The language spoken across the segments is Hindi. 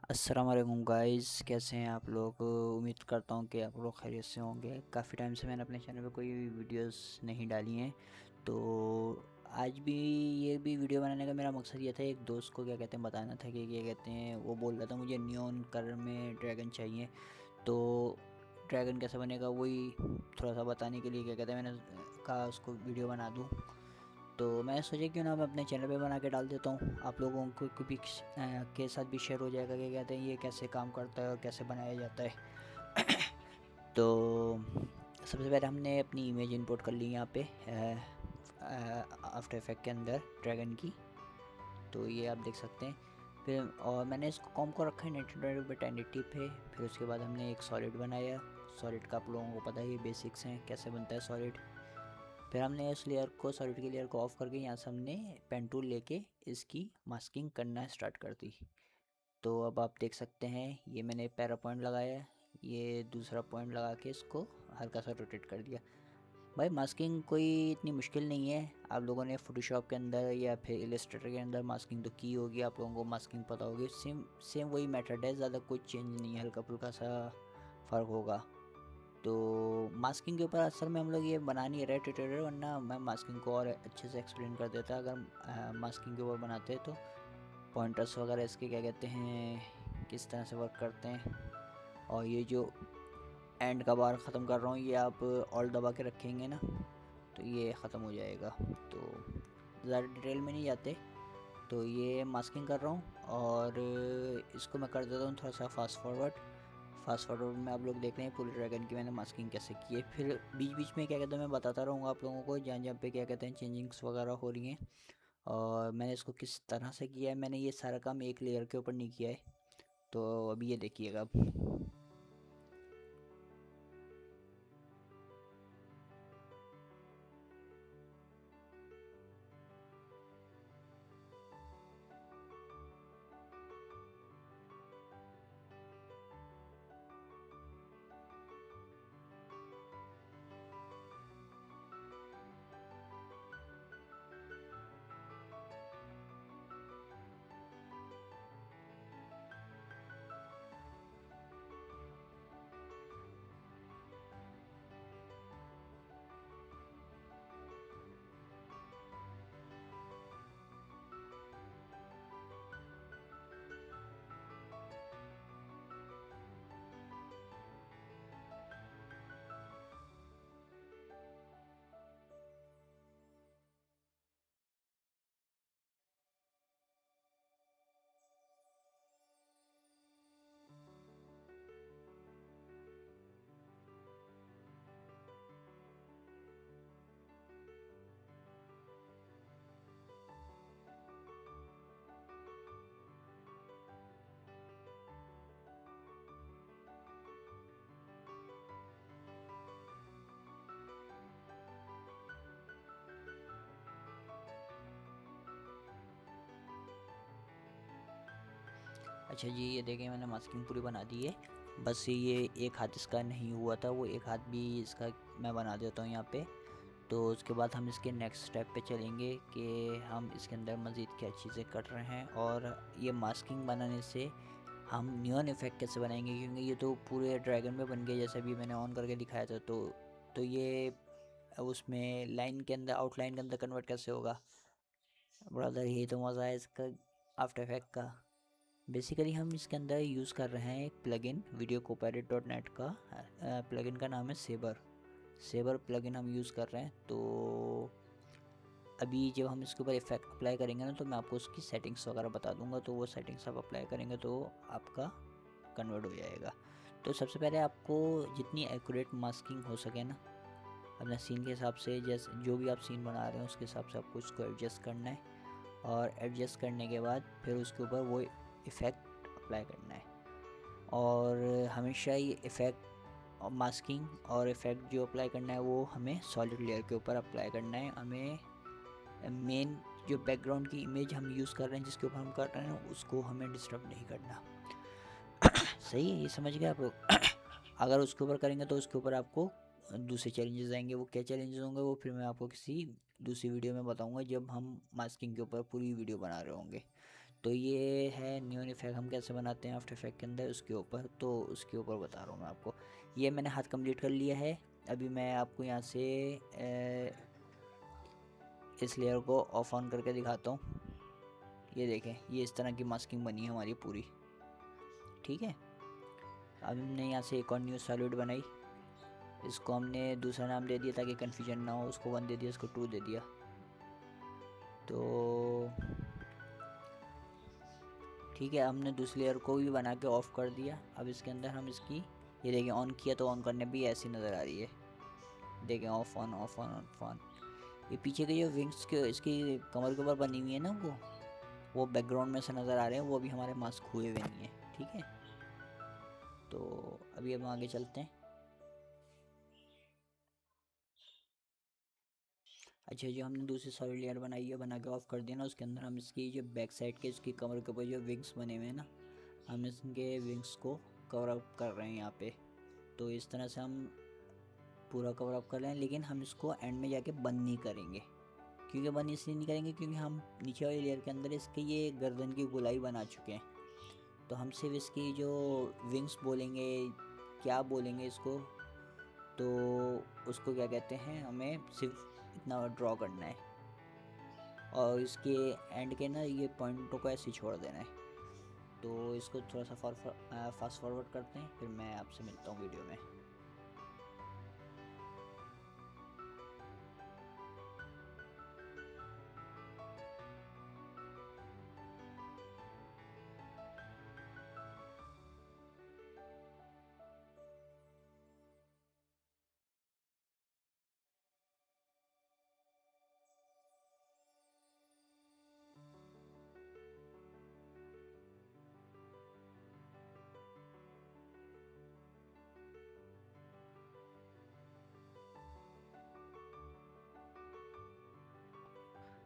अस्सलाम वालेकुम गाइस, कैसे हैं आप लोग। उम्मीद करता हूँ कि आप लोग खैरियत से होंगे। काफ़ी टाइम से मैंने अपने चैनल पे कोई वीडियोस नहीं डाली हैं, तो आज भी ये भी वीडियो बनाने का मेरा मकसद ये था, एक दोस्त को क्या कहते हैं बताना था कि क्या कहते हैं, वो बोल रहा था मुझे नियॉन कलर में ड्रैगन चाहिए। तो ड्रैगन कैसे बनेगा वही थोड़ा सा बताने के लिए क्या कहते हैं मैंने कहा उसको वीडियो बना दूँ। तो मैं सोचा क्यों ना मैं अपने चैनल पे बना के डाल देता हूँ, आप लोगों को भी के साथ भी शेयर हो जाएगा कि कहते हैं ये कैसे काम करता है और कैसे बनाया जाता है। तो सबसे पहले हमने अपनी इमेज इंपोर्ट कर ली यहाँ पे आफ्टर इफेक्ट के अंदर ड्रैगन की। तो ये आप देख सकते हैं। फिर और मैंने इसको कॉम को रखा है 1920 पे। फिर उसके बाद हमने एक सॉलिड बनाया। सॉलिड का आप लोगों को पता ही बेसिक्स हैं कैसे बनता है सॉलिड। फिर हमने इस लेयर को सॉलिड की लेयर को ऑफ करके यहाँ से हमने पेन टूल लेके इसकी मास्किंग करना स्टार्ट कर दी। तो अब आप देख सकते हैं ये मैंने पैरा पॉइंट लगाया, ये दूसरा पॉइंट लगा के इसको हल्का सा रोटेट कर दिया। भाई मास्किंग कोई इतनी मुश्किल नहीं है, आप लोगों ने फोटोशॉप के अंदर या फिर इलस्ट्रेटर के अंदर मास्किंग तो की होगी, आप लोगों को मास्किंग पता होगी। सेम सेम वही मेथड है, ज़्यादा कुछ चेंज नहीं है, हल्का फुल्का सा फ़र्क होगा। तो मास्किंग के ऊपर असल में हम लोग ये बना नहीं रहे ट्यूटोरियल, वरना मैं मास्किंग को और अच्छे से एक्सप्लेन कर देता अगर मास्किंग के ऊपर बनाते हैं। तो पॉइंटर्स वगैरह इसके क्या कहते हैं किस तरह से वर्क करते हैं। और ये जो एंड का बार ख़त्म कर रहा हूँ, ये आप ऑल दबा के रखेंगे ना तो ये ख़त्म हो जाएगा। तो ज़्यादा डिटेल में नहीं जाते। तो ये मास्किंग कर रहा हूँ और इसको मैं कर देता हूँ थोड़ा सा फास्ट फॉरवर्ड में। आप लोग देख रहे हैं पूरे ड्रैगन की मैंने मास्किंग कैसे की है। फिर बीच बीच में क्या कहते हैं मैं बताता रहूँगा आप लोगों को जहाँ जहाँ पे क्या कहते हैं चेंजिंग्स वगैरह हो रही हैं और मैंने इसको किस तरह से किया है। मैंने ये सारा काम एक लेयर के ऊपर नहीं किया है। तो अभी ये देखिएगा अब। अच्छा जी, ये देखें मैंने मास्किंग पूरी बना दी है। बस ये एक हाथ इसका नहीं हुआ था, वो एक हाथ भी इसका मैं बना देता हूँ यहाँ पे। तो उसके बाद हम इसके नेक्स्ट स्टेप पे चलेंगे कि हम इसके अंदर मज़ीद क्या चीज़ें कर रहे हैं। और ये मास्किंग बनाने से हम नियॉन इफ़ेक्ट कैसे बनाएंगे, क्योंकि ये तो पूरे ड्रैगन में बन गया जैसे अभी मैंने ऑन करके दिखाया था। तो ये उसमें लाइन के अंदर आउटलाइन के अंदर कन्वर्ट कैसे होगा ब्रदर, ये तो मज़ा है इसका आफ्टर इफेक्ट का। बेसिकली हम इसके अंदर यूज़ कर रहे हैं एक plugin video Copilot dot net का। प्लगइन का नाम है सेबर प्लगइन हम यूज़ कर रहे हैं। तो अभी जब हम इसके ऊपर इफेक्ट अप्लाई करेंगे ना तो मैं आपको उसकी सेटिंग्स वगैरह बता दूंगा, तो वो सेटिंग्स आप अप्लाई करेंगे तो आपका कन्वर्ट हो जाएगा। तो सबसे पहले आपको जितनी एक्यूरेट मास्किंग हो सके ना अपने सीन के हिसाब से, जैसे जो भी आप सीन बना रहे हैं उसके हिसाब से आपको उसको एडजस्ट करना है। और एडजस्ट करने के बाद फिर उसके ऊपर वो इफ़ेक्ट अप्लाई करना है। और हमेशा ये इफ़ेक्ट और मास्किंग और इफ़ेक्ट जो अप्लाई करना है वो हमें सॉलिड लेयर के ऊपर अप्लाई करना है। हमें मेन जो बैकग्राउंड की इमेज हम यूज़ कर रहे हैं जिसके ऊपर हम कर रहे हैं उसको हमें डिस्टर्ब नहीं करना। सही है, ये समझ गए आप लोग। अगर उसके ऊपर करेंगे तो उसके ऊपर आपको दूसरे चैलेंजेस आएंगे। वो क्या चैलेंजेस होंगे वो फिर मैं आपको किसी दूसरी वीडियो में बताऊंगा जब हम मास्किंग के ऊपर पूरी वीडियो बना रहे होंगे। तो ये है न्यू इफेक्ट हम कैसे बनाते हैं आफ्टर इफेक्ट के अंदर उसके ऊपर, तो उसके ऊपर बता रहा हूँ मैं आपको। ये मैंने हाथ कंप्लीट कर लिया है। अभी मैं आपको यहाँ से इस लेयर को ऑफ ऑन करके दिखाता हूँ। ये देखें, ये इस तरह की मास्किंग बनी है हमारी पूरी, ठीक है। अब हमने यहाँ से एक और न्यू सॉलिड बनाई, इसको हमने दूसरा नाम दे दिया ताकि कन्फ्यूजन ना हो। उसको 1 दे दिया, इसको 2 दे दिया। तो ठीक है, हमने दूसरी लेयर को भी बना के ऑफ कर दिया। अब इसके अंदर हम इसकी, ये देखें ऑन किया तो ऑन करने भी ऐसी नज़र आ रही है, देखें of on off on off on. ये पीछे के जो विंग्स के इसकी कमर के ऊपर बनी हुई है ना, वो बैकग्राउंड में से नज़र आ रहे हैं, वो भी हमारे मास्क हुए हुए नहीं है, ठीक है। तो अभी हम आगे चलते हैं। अच्छा, जो हमने दूसरी सॉलिड लेयर बनाई है, बना के ऑफ कर दिया ना, उसके अंदर हम इसकी जो बैक साइड के इसकी कमर के ऊपर जो विंग्स बने हुए हैं ना, हम इसके विंग्स को कवर अप कर रहे हैं यहाँ पे। तो इस तरह से हम पूरा कवर अप कर रहे हैं, लेकिन हम इसको एंड में जाके बंद नहीं करेंगे। क्योंकि बंद इसलिए नहीं करेंगे क्योंकि हम नीचे वाली लेयर के अंदर इसके ये गर्दन की गोलाई बना चुके हैं। तो हम सिर्फ इसकी जो विंग्स बोलेंगे, क्या बोलेंगे इसको, तो उसको क्या कहते हैं, हमें सिर्फ इतना ड्रॉ करना है और इसके एंड के ना ये पॉइंटों को ऐसे छोड़ देना है। तो इसको थोड़ा सा फास्ट फॉरवर्ड करते हैं, फिर मैं आपसे मिलता हूँ वीडियो में।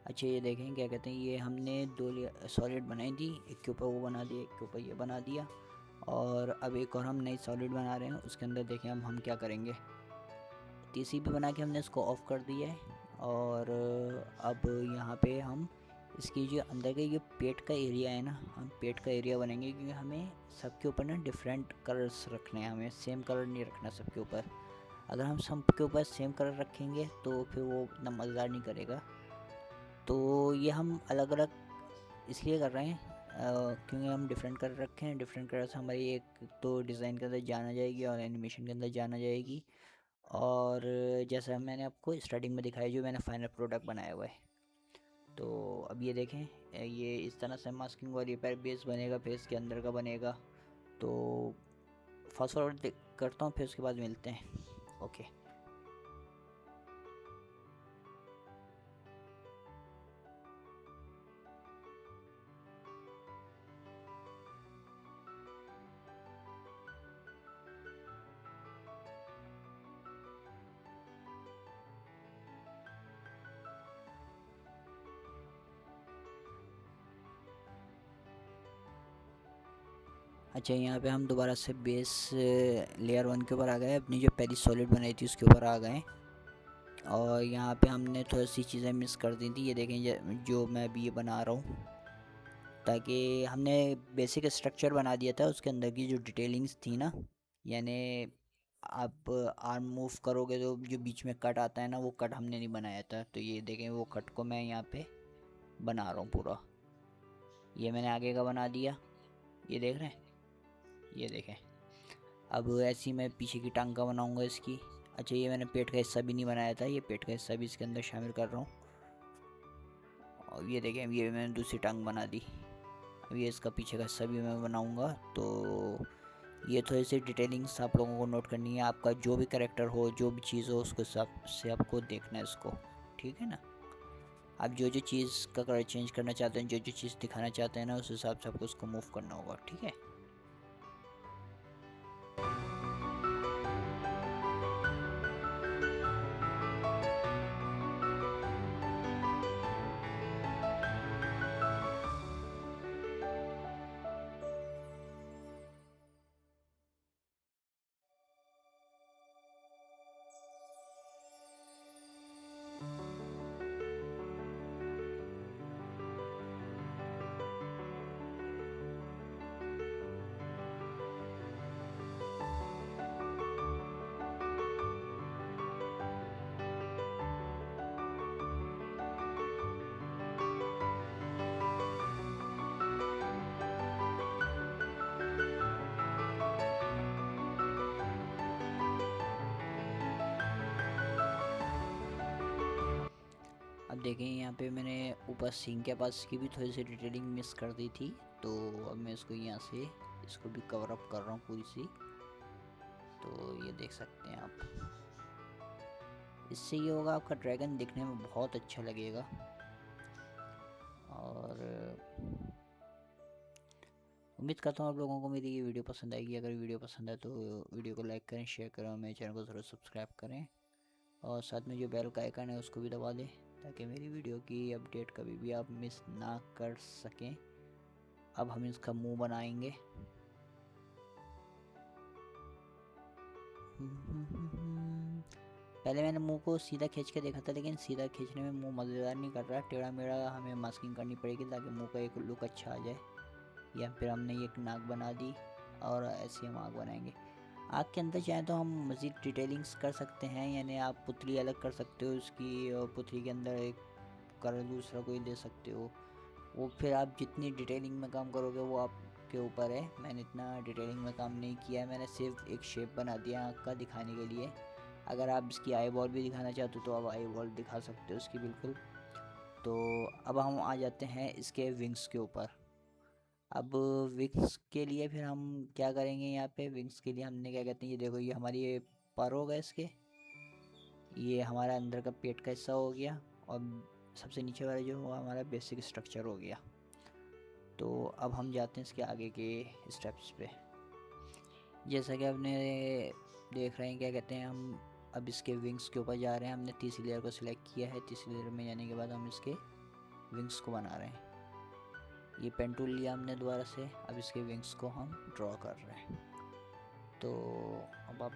अच्छा, ये देखें क्या कहते हैं, ये हमने 2 सॉलिड बनाई थी, एक के ऊपर वो बना दिया, एक के ऊपर ये बना दिया। और अब एक और हम नई सॉलिड बना रहे हैं, उसके अंदर देखें हम क्या करेंगे। तीसरी भी बना के हमने इसको ऑफ कर दिया है। और अब यहाँ पे हम इसकी जो अंदर के ये पेट का एरिया है ना, हम पेट का एरिया बनेंगे, क्योंकि हमें सबके ऊपर ना डिफरेंट कलर्स रखने हैं, हमें सेम कलर नहीं रखना सबके ऊपर। अगर हम सबके ऊपर सेम कलर रखेंगे तो फिर वो इतना मज़ेदार नहीं करेगा। तो ये हम अलग अलग इसलिए कर रहे हैं क्योंकि हम डिफरेंट कलर रखे हैं। डिफरेंट कलर से हमारी एक तो डिज़ाइन के अंदर जाना जाएगी और एनिमेशन के अंदर जाना जाएगी। और जैसा मैंने आपको स्टार्टिंग में दिखाया, जो मैंने फाइनल प्रोडक्ट बनाया हुआ है। तो अब ये देखें, ये इस तरह से मास्किंग और ये पैर बेस बनेगा, फेस के अंदर का बनेगा। तो फास्ट फॉरवर्ड करता हूँ, फिर उसके बाद मिलते हैं। ओके। अच्छा, यहाँ पे हम दोबारा से बेस लेयर 1 के ऊपर आ गए, अपनी जो पहली सॉलिड बनाई थी उसके ऊपर आ गए। और यहाँ पे हमने थोड़ी सी चीज़ें मिस कर दी थी, ये देखें जो मैं अभी ये बना रहा हूँ। ताकि हमने बेसिक स्ट्रक्चर बना दिया था, उसके अंदर की जो डिटेलिंग्स थी ना, यानी आप आर्म मूव करोगे तो जो बीच में कट आता है ना, वो कट हमने नहीं बनाया था। तो ये देखें, वो कट को मैं यहाँ पे बना रहा हूँ पूरा। ये मैंने आगे का बना दिया, ये देख रहे हैं, ये देखें। अब ऐसी मैं पीछे की टांग का बनाऊँगा इसकी। अच्छा, ये मैंने पेट का हिस्सा भी नहीं बनाया था, ये पेट का हिस्सा भी इसके अंदर शामिल कर रहा हूँ। और ये देखें, ये मैंने दूसरी टांग बना दी। अब ये इसका पीछे का हिस्सा भी मैं बनाऊँगा। तो ये थोड़ी सी डिटेलिंग्स आप लोगों को नोट करनी है। आपका जो भी करेक्टर हो, जो भी चीज़ हो, उसके हिसाब से आपको देखना है इसको, ठीक है ना। आप जो जो चीज़ का कलर चेंज करना चाहते हैं, जो जो चीज़ दिखाना चाहते हैं ना, उस हिसाब से आपको उसको मूव करना होगा, ठीक है। अब देखें यहाँ पे मैंने ऊपर सिंक के पास की भी थोड़ी सी डिटेलिंग मिस कर दी थी, तो अब मैं इसको यहाँ से इसको भी कवर अप कर रहा हूँ पूरी सी। तो ये देख सकते हैं आप, इससे ये होगा आपका ड्रैगन दिखने में बहुत अच्छा लगेगा। और उम्मीद करता हूँ आप लोगों को मेरी ये वीडियो पसंद आएगी। अगर वीडियो पसंद आए तो वीडियो को लाइक करें, शेयर करें और मेरे चैनल को ज़रूर सब्सक्राइब करें, और साथ में जो बेल का आइकन है उसको भी दबा दें ताकि मेरी वीडियो की अपडेट कभी भी आप मिस ना कर सकें। अब हम इसका मुंह बनाएंगे। पहले मैंने मुंह को सीधा खींच के देखा था, लेकिन सीधा खींचने में मुंह मज़ेदार नहीं कर रहा, टेढ़ा मेढ़ा हमें मास्किंग करनी पड़ेगी ताकि मुंह का एक लुक अच्छा आ जाए। या फिर हमने ये एक नाक बना दी और ऐसे हम आँख बनाएंगे। आँख के अंदर चाहें तो हम मज़ीद डिटेलिंग्स कर सकते हैं, यानी आप पुतली अलग कर सकते हो उसकी, और पुतली के अंदर एक कलर दूसरा कोई दे सकते हो। वो फिर आप जितनी डिटेलिंग में काम करोगे वो आपके ऊपर है। मैंने इतना डिटेलिंग में काम नहीं किया है, मैंने सिर्फ एक शेप बना दिया आँख का दिखाने के लिए। अगर आप इसकी आई बॉल भी दिखाना चाहते हो तो आप आई बॉल दिखा सकते हो इसकी बिल्कुल। तो अब हम आ जाते हैं इसके विंग्स के ऊपर। अब विंग्स के लिए फिर हम क्या करेंगे, यहाँ पे विंग्स के लिए हमने क्या कहते हैं, ये देखो ये हमारी ये पर होगा इसके, ये हमारा अंदर का पेट का हिस्सा हो गया, और सबसे नीचे वाला जो हुआ हमारा बेसिक स्ट्रक्चर हो गया। तो अब हम जाते हैं इसके आगे के स्टेप्स पे। जैसा कि आपने देख रहे हैं, क्या कहते हैं, हम अब इसके विंग्स के ऊपर जा रहे हैं। हमने तीसरी लेयर को सिलेक्ट किया है, तीसरी लेयर में जाने के बाद हम इसके विंग्स को बना रहे हैं। ये पेन टूल लिया हमने दोबारा से, अब इसके विंग्स को हम ड्रॉ कर रहे हैं। तो अब आप,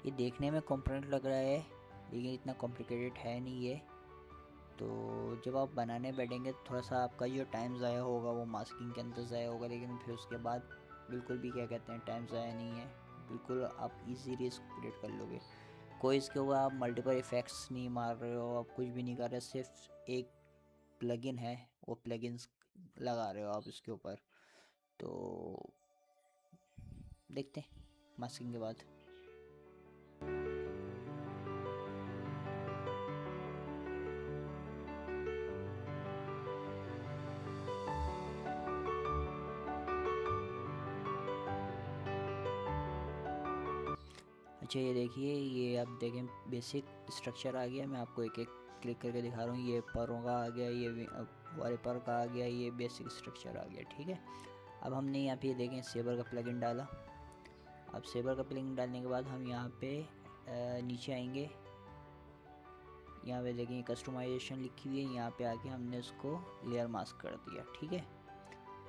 ये देखने में कॉम्प्लिकेटेड लग रहा है लेकिन इतना कॉम्प्लिकेटेड है नहीं ये। तो जब आप बनाने बैठेंगे तो थोड़ा सा आपका जो टाइम ज़ाया होगा वो मास्किंग के अंदर ज़ाया होगा, लेकिन फिर उसके बाद बिल्कुल भी क्या कहते हैं टाइम ज़ाया नहीं है, बिल्कुल आप इजीली इसको क्रिएट कर लोगे। कोई इसके ऊपर आप मल्टीपल इफ़ेक्ट्स नहीं मार रहे हो, आप कुछ भी नहीं कर रहे, सिर्फ एक प्लगइन है वो प्लगइन्स लगा रहे हो आप इसके ऊपर। तो देखते हैं मास्किंग के बाद। अच्छा ये देखिए, ये आप देखें बेसिक स्ट्रक्चर आ गया। मैं आपको एक एक क्लिक करके दिखा रहा हूँ। ये परों का आ गया, ये वाले पर का आ गया, ये बेसिक स्ट्रक्चर आ गया, ठीक है। अब हमने यहाँ पे देखें सेबर का प्लगइन डाला। अब सेबर का प्लगइन डालने के बाद हम यहाँ पे नीचे आएंगे, यहाँ पे देखें कस्टमाइजेशन लिखी हुई है, यहाँ पे आके हमने इसको लेयर मास्क कर दिया, ठीक है।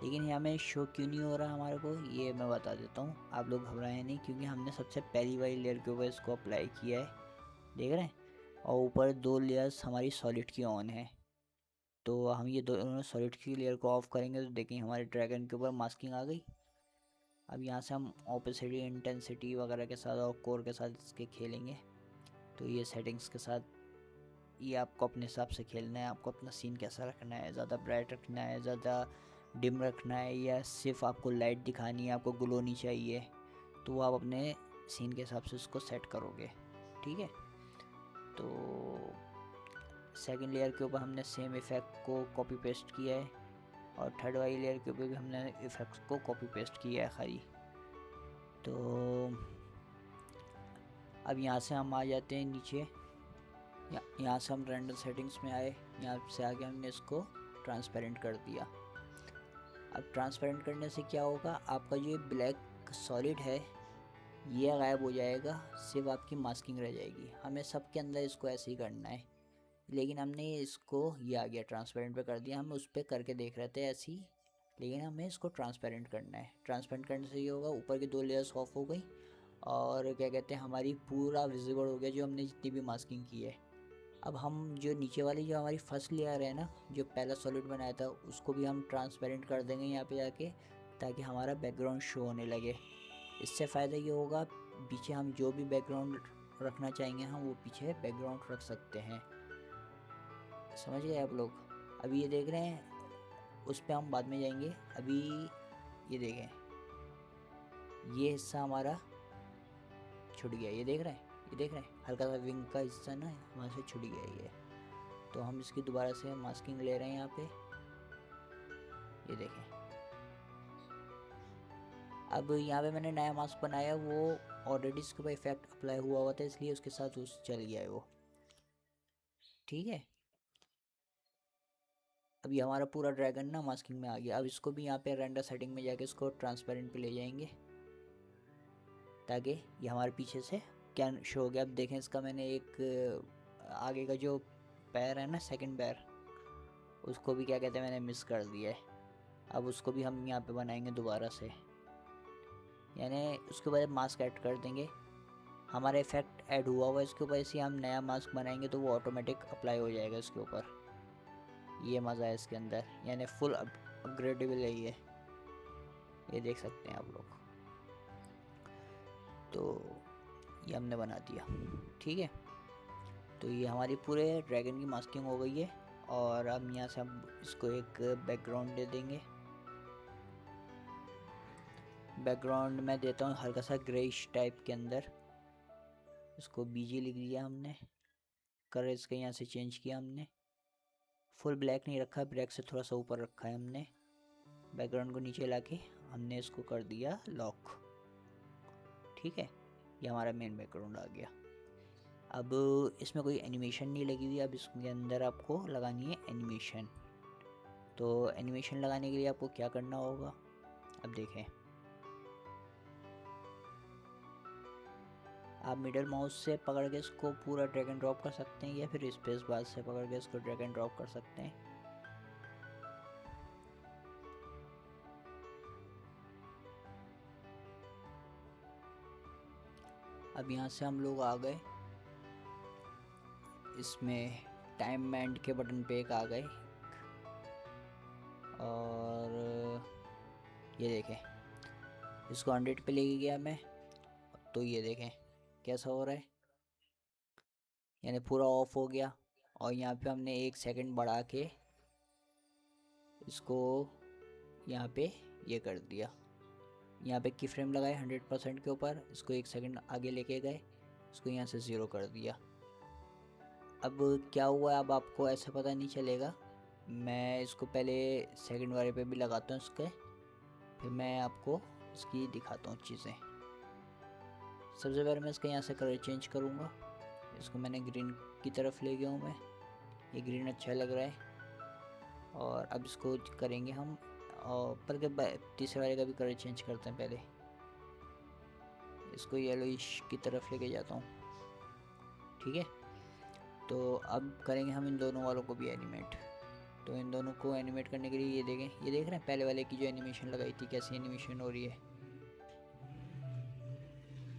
लेकिन यहाँ में शो क्यों नहीं हो रहा हमारे को, ये मैं बता देता हूँ, आप लोग घबराएं नहीं, क्योंकि हमने सबसे पहली वाली लेयर के ऊपर इसको अप्लाई किया है, देख रहे हैं, और ऊपर दो लेयर्स हमारी सॉलिड की ऑन है। तो हम ये दोनों सॉलिड की लेयर को ऑफ करेंगे तो देखें हमारे ड्रैगन के ऊपर मास्किंग आ गई। अब यहाँ से हम ओपेसिटी, इंटेंसिटी वगैरह के साथ और कोर के साथ इसके खेलेंगे। तो ये सेटिंग्स के साथ ये आपको अपने हिसाब से खेलना है, आपको अपना सीन कैसा रखना है, ज़्यादा ब्राइट रखना है, ज़्यादा डिम रखना है, या सिर्फ आपको लाइट दिखानी है, आपको ग्लो नहीं चाहिए, तो वो आप अपने सीन के हिसाब से उसको सेट करोगे, ठीक है। तो सेकंड लेयर के ऊपर हमने सेम इफ़ेक्ट को कॉपी पेस्ट किया है, और थर्ड वाली लेयर के ऊपर भी हमने इफ़ेक्ट्स को कॉपी पेस्ट किया है खाली। तो अब यहाँ से हम आ जाते हैं नीचे, यहाँ से हम रेंडर सेटिंग्स में आए, यहाँ से आगे हमने इसको ट्रांसपेरेंट कर दिया। अब ट्रांसपेरेंट करने से क्या होगा, आपका जो ये ब्लैक सॉलिड है ये गायब हो जाएगा, सिर्फ आपकी मास्किंग रह जाएगी। हमें सब के अंदर इसको ऐसे ही करना है, लेकिन हमने इसको ये आ गया ट्रांसपेरेंट पे कर दिया। हम उस पर करके देख रहे थे ऐसे ही, लेकिन हमें इसको ट्रांसपेरेंट करना है। ट्रांसपेरेंट करने से ये होगा, ऊपर की दो लेयर्स ऑफ हो गई, और क्या कहते हैं हमारी पूरा विजिबल हो गया जो हमने जितनी भी मास्किंग की है। अब हम जो नीचे वाली जो हमारी फर्स्ट लेयर है ना, जो पहला सॉलिड बनाया था, उसको भी हम ट्रांसपेरेंट कर देंगे यहाँ पे जाके, ताकि हमारा बैकग्राउंड शो होने लगे। इससे फ़ायदा ये होगा, पीछे हम जो भी बैकग्राउंड रखना चाहेंगे हम वो पीछे बैकग्राउंड रख सकते हैं। समझ गए आप लोग। अभी ये देख रहे हैं, उस पर हम बाद में जाएंगे। अभी ये देखें, ये हिस्सा हमारा छूट गया, ये देख रहे हैं, ये देख रहे हैं हल्का सा विंग का हिस्सा ना वहाँ से छुट गया ये। तो हम इसकी दोबारा से मास्किंग ले रहे हैं यहाँ पे, ये देखें। अब यहाँ पे मैंने नया मास्क बनाया, वो ऑलरेडी इसके ऊपर इफेक्ट अप्लाई हुआ था इसलिए उसके साथ उस चल गया है वो, ठीक है। अभी हमारा पूरा ड्रैगन ना मास्किंग में आ गया। अब इसको भी यहाँ पे रेंडर सेटिंग में जाके इसको ट्रांसपेरेंट पे ले जाएंगे ताकि ये हमारे पीछे से क्या शो हो गया। अब देखें इसका मैंने एक आगे का जो पैर है ना, सेकंड पैर, उसको भी क्या कहते हैं मैंने मिस कर दिया है। अब उसको भी हम यहाँ पे बनाएंगे दोबारा से, यानी उसके बाद मास्क ऐड कर देंगे। हमारा इफेक्ट ऐड हुआ हुआ इसके ऊपर, इसी हम नया मास्क बनाएंगे तो वो ऑटोमेटिक अप्लाई हो जाएगा इसके ऊपर। ये मज़ा है इसके अंदर, यानी फुल अपग्रेडेबल है ये देख सकते हैं आप लोग। तो ये हमने बना दिया, ठीक है। तो ये हमारी पूरे ड्रैगन की मास्किंग हो गई है। और अब यहाँ से हम इसको एक बैकग्राउंड दे देंगे। बैकग्राउंड मैं देता हूँ हल्का सा ग्रेइश टाइप के अंदर, इसको बीजी लिख दिया हमने। कलर इसका यहाँ से चेंज किया हमने, फुल ब्लैक नहीं रखा, ब्लैक से थोड़ा सा ऊपर रखा है हमने। बैकग्राउंड को नीचे लाके हमने इसको कर दिया लॉक, ठीक है। ये हमारा मेन बैकग्राउंड आ गया। अब इसमें कोई एनिमेशन नहीं लगी हुई, अब इसके अंदर आपको लगानी है एनिमेशन। तो एनिमेशन लगाने के लिए आपको क्या करना होगा, अब देखें। आप मिडल माउस से पकड़ के इसको पूरा ड्रैग एंड ड्रॉप कर सकते हैं, या फिर स्पेस बार से पकड़ के इसको ड्रैग एंड ड्रॉप कर सकते हैं। अब यहाँ से हम लोग आ गए इसमें टाइम बैंड के बटन पे एक आ गए, और ये देखें इसको 100 पे लेके गया मैं, तो ये देखें कैसा हो रहा है, यानी पूरा ऑफ हो गया। और यहाँ पे हमने 1 सेकंड बढ़ा के इसको यहाँ पे ये कर दिया। यहाँ पे की फ्रेम लगाए 100% के ऊपर, इसको 1 सेकंड आगे लेके गए, इसको यहाँ से 0 कर दिया। अब क्या हुआ, अब आपको ऐसा पता नहीं चलेगा। मैं इसको पहले सेकंड वाले पे भी लगाता हूँ इसके, फिर मैं आपको इसकी दिखाता हूँ चीज़ें। सबसे पहले मैं इसका यहाँ से कलर चेंज करूँगा, इसको मैंने ग्रीन की तरफ ले गया हूँ मैं, ये ग्रीन अच्छा लग रहा है। और अब इसको करेंगे हम, और पर के तीसरे वाले का भी कलर चेंज करते हैं। पहले इसको येलोइश की तरफ लेके जाता हूँ, ठीक है। तो अब करेंगे हम इन दोनों वालों को भी एनिमेट। तो इन दोनों को एनिमेट करने के लिए ये देखें, ये देख रहे हैं पहले वाले की जो एनिमेशन लगाई थी कैसी एनिमेशन हो रही है।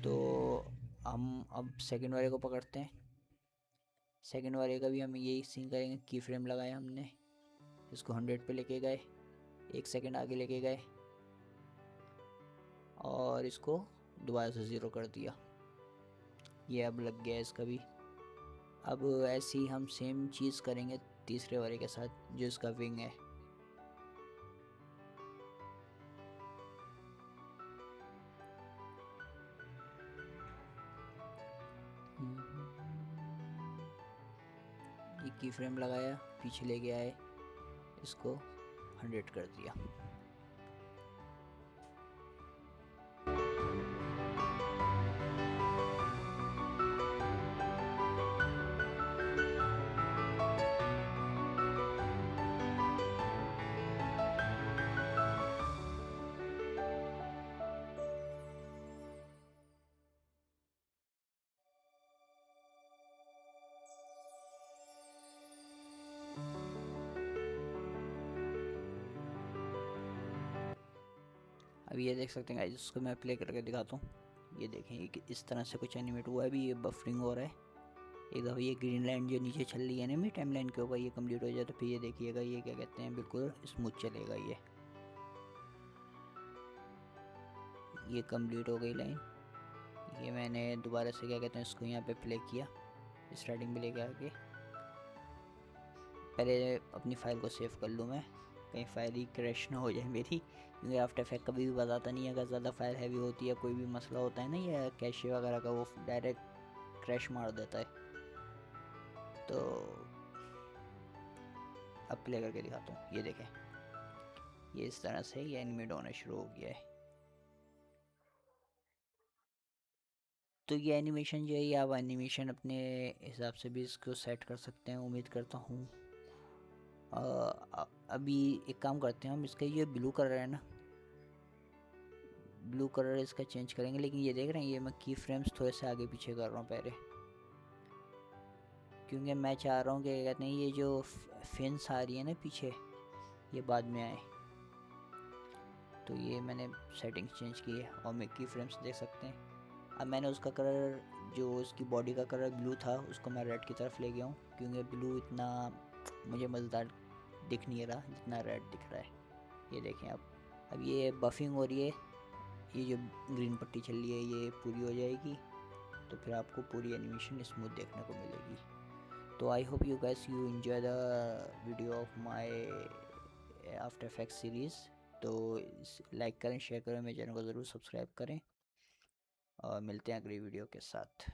तो हम अब सेकंड वाले को पकड़ते हैं, सेकंड वाले का भी हम यही सीन करेंगे। की फ्रेम लगाया हमने, इसको 100 पे लेके गए, 1 सेकंड आगे लेके गए, और इसको दोबारा से 0 कर दिया। ये अब लग गया इसका भी। अब ऐसे ही हम सेम चीज़ करेंगे तीसरे वाले के साथ जो इसका विंग है। ये की फ्रेम लगाया, पीछे ले गया है, इसको 100 कर दिया। अब ये देख सकते हैं गाइस, इसको मैं प्ले करके दिखाता हूँ। ये देखें ये इस तरह से कुछ एनिमेट हुआ है। अभी ये बफरिंग हो रहा है। एक दफ़ा ये ग्रीन लाइन जो नीचे चल रही है ना मेरी टाइम लाइन के ऊपर, ये कंप्लीट हो जाए तो फिर ये देखिएगा ये क्या कहते हैं बिल्कुल स्मूथ चलेगा। ये कंप्लीट हो गई लाइन। ये मैंने दोबारा से क्या कहते हैं इसको यहाँ पे प्ले किया, स्टार्टिंग में लेके आके। पहले अपनी फ़ाइल को सेव कर लूँ मैं, कहीं फ़ाइल ही क्रैश ना हो जाए मेरी, क्योंकि आफ्टर इफेक्ट कभी भी बताता नहीं है। अगर ज़्यादा फाइल हैवी होती है, कोई भी मसला होता है ना या कैशे वगैरह का, वो डायरेक्ट क्रैश मार देता है। तो अब प्ले करके दिखाता हूँ, ये देखें, ये इस तरह से ये एनिमेट होना शुरू हो गया है। तो ये एनिमेशन जो है, ये आप एनिमेशन अपने हिसाब से भी इसको सेट कर सकते हैं, उम्मीद करता हूँ। अभी एक काम करते हैं हम, इसका ये ब्लू कलर है ना, ब्लू कलर इसका चेंज करेंगे। लेकिन ये देख रहे हैं, ये मैं की फ्रेम्स थोड़े से आगे पीछे कर रहा हूँ पहले, क्योंकि मैं चाह रहा हूँ कि कहते हैं ये जो फिन्स आ रही है ना पीछे, ये बाद में आए। तो ये मैंने सेटिंग्स चेंज की है और मैं की फ्रेम्स देख सकते हैं। अब मैंने उसका कलर, जो उसकी बॉडी का कलर ब्लू था, उसको मैं रेड की तरफ ले गया हूँ, क्योंकि ब्लू इतना मुझे मज़ेदार दिख नहीं रहा जितना रेड दिख रहा है। ये देखें आप, अब ये बफिंग हो रही है, ये जो ग्रीन पट्टी चल रही है ये पूरी हो जाएगी, तो फिर आपको पूरी एनिमेशन स्मूथ देखने को मिलेगी। तो I hope you guys you enjoy the video of my after effects series. तो लाइक करें, शेयर करें, मेरे चैनल को ज़रूर सब्सक्राइब करें और मिलते हैं अगली वीडियो के साथ।